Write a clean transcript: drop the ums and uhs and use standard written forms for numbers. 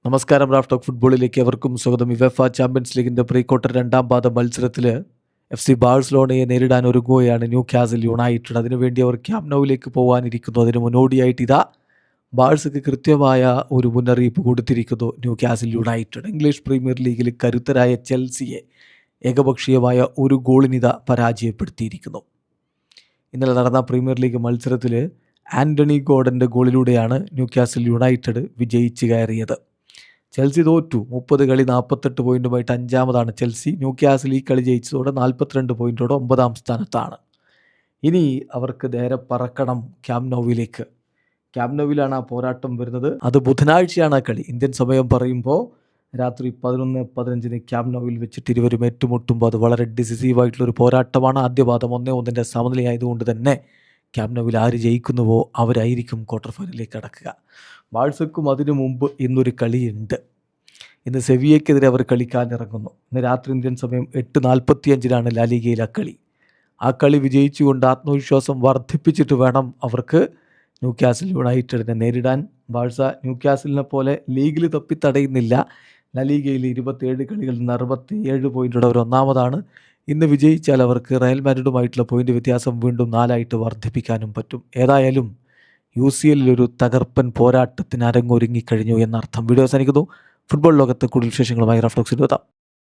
നമസ്കാരം. Raf talk ഫുട്ബോളിലേക്ക് എവർക്കും സ്വാഗതം. യുവേഫ ചാമ്പ്യൻസ് ലീഗിൻ്റെ പ്രീ ക്വാർട്ടർ രണ്ടാം പാദ മത്സരത്തിൽ FC ബാഴ്സലോണയെ നേരിടാൻ ഒരുങ്ങുകയാണ് ന്യൂ കാസിൽ യുണൈറ്റഡ്. അതിനുവേണ്ടി അവർ ക്യാമ്പ് നൗവിലേക്ക് പോകാനിരിക്കുന്നു. അതിന് മുന്നോടിയായിട്ട് ഇതാ ബാഴ്സയ്ക്ക് കൃത്യമായ ഒരു മുന്നറിയിപ്പ് കൊടുത്തിരിക്കുന്നു new castle United. English premier ലീഗിൽ കരുത്തരായ ചെൽസിയെ ഏകപക്ഷീയമായ ഒരു ഗോളിനിത പരാജയപ്പെടുത്തിയിരിക്കുന്നു. ഇന്നലെ നടന്ന പ്രീമിയർ ലീഗ് മത്സരത്തിൽ ആൻ്റണി ഗോർഡൻ്റെ ഗോളിലൂടെയാണ് ന്യൂ കാസിൽ യുണൈറ്റഡ് വിജയിച്ച് കയറിയത്. ചെൽസി തോറ്റു. 30 കളി 48 പോയിൻറ്റുമായിട്ട് അഞ്ചാമതാണ് ചെൽസി. ന്യൂ കാസിൽ ഈ കളി ജയിച്ചതോടെ 42 പോയിൻറ്റോടെ 9ാം സ്ഥാനത്താണ്. ഇനി അവർക്ക് നേരെ പറക്കണം ക്യാമ്പ് നൗവിലേക്ക്. ക്യാമ്പ് നൗവിലാണ് ആ പോരാട്ടം വരുന്നത്. അത് ബുധനാഴ്ചയാണ് ആ കളി. ഇന്ത്യൻ സമയം പറയുമ്പോൾ രാത്രി 11:15 ക്യാമ്പ് നൗവിൽ വെച്ചിട്ട് ഇരുവരും ഏറ്റുമുട്ടുമ്പോൾ അത് വളരെ ഡിസിസീവായിട്ടുള്ളൊരു പോരാട്ടമാണ്. ആദ്യപാദം 1-1 സമനിലയായതുകൊണ്ട് തന്നെ ക്യാമ്പ് നൗവിൽ ആര് ജയിക്കുന്നുവോ അവരായിരിക്കും ക്വാർട്ടർ ഫൈനലിലേക്ക് കടക്കുക. ബാഴ്സയ്ക്കും അതിനു മുമ്പ് ഇന്നൊരു കളിയുണ്ട്. ഇന്ന് സെവിയയ്ക്കെതിരെ അവർ കളിക്കാനിറങ്ങുന്നു. ഇന്ന് രാത്രി ഇന്ത്യൻ സമയം 8:45 ലാ ലീഗയിൽ ആ കളി. ആ കളി വിജയിച്ചുകൊണ്ട് ആത്മവിശ്വാസം വർദ്ധിപ്പിച്ചിട്ട് വേണം അവർക്ക് ന്യൂ കാസിൽ യുണൈറ്റഡിനെ നേരിടാൻ. ബാഴ്സ ന്യൂ കാസിലിനെ പോലെ ലീഗിൽ തപ്പിത്തടയുന്നില്ല. ലാ ലീഗയിൽ 27 കളികളിൽ നിന്ന് 67 പോയിൻറ്റോടെ അവർ ഒന്നാമതാണ്. ഇന്ന് വിജയിച്ചാൽ അവർക്ക് റയൽ മാഡ്രിഡുമായിട്ടുള്ള പോയിൻ്റ് വ്യത്യാസം വീണ്ടും 4 വർദ്ധിപ്പിക്കാനും പറ്റും. ഏതായാലും UCL ഒരു തകർപ്പൻ പോരാട്ടത്തിന് അരങ്ങൊരുങ്ങിക്കഴിഞ്ഞു എന്നർത്ഥം. വീഡിയോ അവസാനിക്കുന്നു. ഫുട്ബോൾ ലോകത്ത് കൂടുതൽ വിശേഷങ്ങളുമായി റാഫ് ടോക്സിൽ എത്താം.